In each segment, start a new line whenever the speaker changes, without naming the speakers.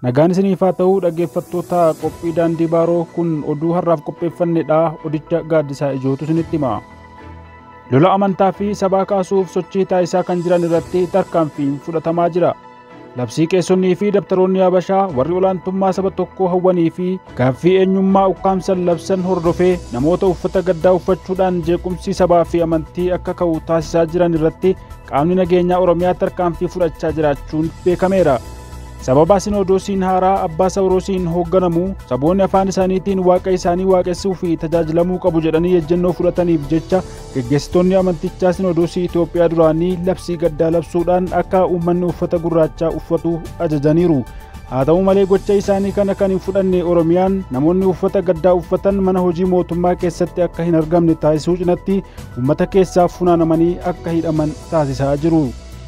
Nagaan isiniif haa ta'u dhaggeeffattoota qophii daandii baaroo kun oduu har'aaf qopheeffannedha. Odicha gaaddisaa ijootu isinitti hima. Lola amantaa fi sabaa kaasuuf sochii taasisaa kan jiran irratti tarkaanfiin fudhatamaa jira. Labsii qeessonnii fi dabtaroonni Habashaa warri olaantummaa saba tokkoo hawwanii fi gaaffii eenyummaa ukkaamsan labsan hordofee namoota uffata gaddaa uffachuudhaan jeequmsi sabaa fi amantii akka ka'u taasisaa jiran irratti qaamni nageenyaa Oromiyaa tarkaanfii fudhachaa jiraachuun beekameera. Sababa Sinodoosiin haaraa Abbaa Sawroosiin hoogganamu saboonni afaan isaaniitiin waaqa isaanii waaqessuu fi tajaajilamuu qabu jedhanii ejjennoo fudhataniif jecha gaggeessitoonni amantichaa Sinodoosii Itoophiyaa duraanii labsii gaddaa labsuudhaan akka uummanni uffata gurraachaa uffatu ajajaniiru. Haa ta'u malee gocha isaanii kana kan hin fudhanne Oromiyaan namoonni uffata gaddaa uffatan mana hojii mootummaa keessatti akka hin argamne taasisuu cinatti uummata keessaa funaanamanii akka hidhaman taasisaa jiru.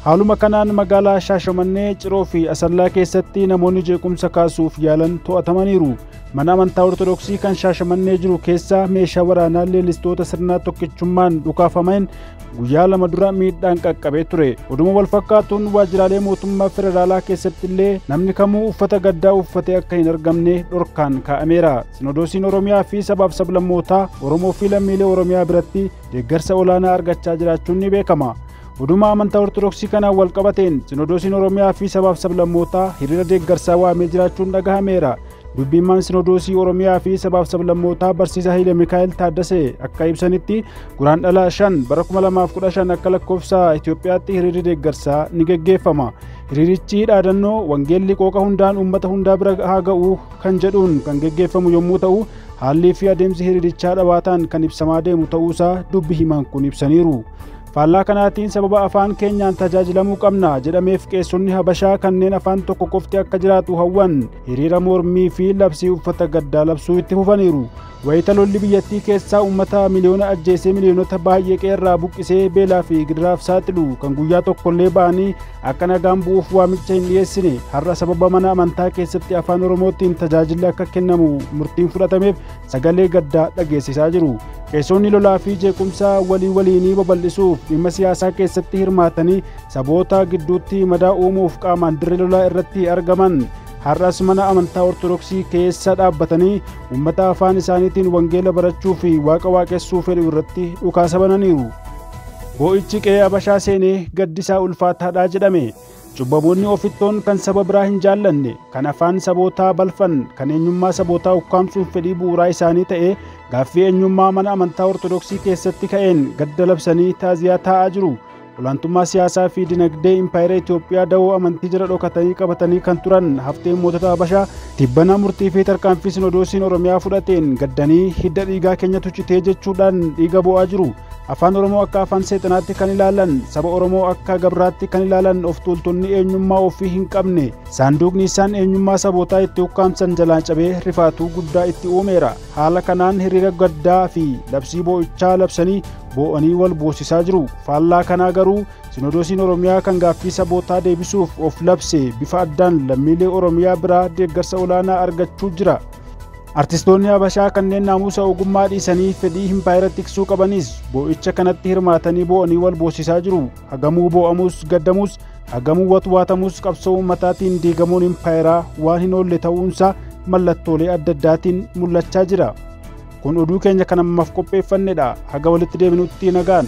Haaluma kanaan magaalaa Shaashamannee, Ciroo fi Asallaa keessatti namoonni jeequmsa kaasuuf yaalan to'atamaniiru. Mana amantaa Ortodoksii kan Shaashamannee jiru keessa meeshaa waraanaa leellistoota sirnaa tokkichummaan dhukaafameen guyyaa lama dura miidhaan qaqqabee ture. Oduma wal fakkaatuun waajjiraalee mootummaa federaalaa keessatti illee namni kamuu uffata gaddaa uffatee akka hin argamne dhorkaan kaa'ameera. Sinodoosiin Oromiyaa fi sabaaf sablammootaa Oromoo fi lammiilee Oromiyaa biratti deeggarsa olaanaa argachaa jiraachuun ni beekama. Oduma amantaa Ortodoksii kanaan wal qabateen Sinodoosiin Oromiyaa fi sabaaf sablammootaa hiriira deeggarsaa waamee jiraachuun dhagahameera. Dubbiimaan Sinodoosii Oromiyaa fi sabaaf sablammootaa Barsiisaa Haile Mikaa'el Taaddasee akka ibsanitti guraandhala 5 bara 2015 akka lakkoofsa Itoophiyaatti hiriirri deeggarsaa ni gaggeeffama. Hiriirichi dhaadannoo wangeelli qooqa hundaan uummata hundaa bira haa ga'u kan jedhuun kan gaggeeffamu yommuu ta'u, haalli fi adeemsi hiriirichaa dhawaataan kan ibsamaa deemu ta'uusaa dubbi himaan kun ibsaniiru. Faallaa kanaatiin sababa afaan keenyaan tajaajilamuu qabna jedhameef qeessonni Habashaa kanneen afaan tokko qofti akka jiraatu hawwan hiriira mormii fi labsii uffata gaddaa labsuu itti fufaniiru. Wayita lolli biyyattii keessaa uummata miliyoona ajjeesee miliyoonota baay'ee qeerraa buqqisee beelaa fi gidiraaf saaxilu kan guyyaa tokkollee ba'anii akka nagaan bu'uuf waamicha hin dhiyeessine har'a sababa mana amantaa keessatti afaan Oromootiin tajaajilli akka kennamu murtiin fudhatameef sagalee gaddaa dhageessisaa jiru. Qeessonni lolaa fi jeequmsaa waliinii babal'isuuf dhimma siyaasaa keessatti hirmaatanii saboota gidduutti madaa uumuuf qaamaan dirree lolaa irratti argaman har'as mana amantaa Ortodoksii keessa dhaabbatanii uummata afaan isaaniitiin wangeela barachuu fi waaqa waaqessuu fedhu irratti dhukaasa bananiiru. Boo'ichi qe'ee Habashaa seenee gaddisaa ulfaataadhaa jedhame. Cubbamoonni ofittoon kan saba biraa hin jaallanne, kan afaan sabootaa balfan, kan eenyummaa sabootaa ukkaamsuuf fedhii bu'uuraa isaanii ta'ee gaaffii eenyummaa mana amantaa Ortodoksii keessatti ka'een gadda labsanii taaziyaa taa'aa jiru. Olaantummaa siyaasaa fi dinagdee impaayera Itoophiyaa da'oo amantii jala dhokatanii qabatanii kan turan hafteen mootota Habashaa tibbana murtii fi tarkaanfii Sinodoosiin Oromiyaa fudhateen gaddanii hidda dhiigaa keenyatu citee jechuudhaan dhiiga bo'aa jiru. Afaan Oromoo akka afaan seexanaatti kan ilaalan, saba Oromoo akka gabraatti kan ilaalan of tuultonni eenyummaa ofii hin qabne saanduuqni isaan eenyummaa sabootaa itti ukkaamsan jalaan cabee rifaatuu guddaa itti uumeera. Haala kanaan hiriira gaddaa fi labsii boo'ichaa labsanii boo'anii wal boosisaa jiru. Faallaa kanaa garuu Sinodoosiin Oromiyaa kan gaaffii sabootaa deebisuuf of labse bifa addaan lammiilee Oromiyaa biraa deeggarsa olaanaa argachuu jira. Artistoonni Habashaa kanneen naamusa ogummaa dhiisanii fedhii impaayera tiksuu qabanis boo'icha kanatti hirmaatanii boo'anii wal boosisaa jiru. Hagamuu boo'amus gaddamus, hagamuu watwaatamus qabsoo uummataatiin diigamuun impaayeraa waan hin oolle ta'uunsaa mallattoolee adda addaatiin mul'achaa jira. Kun oduu keenya kan ammaaf qopheeffannedha. Haga walitti deebinutti nagaan.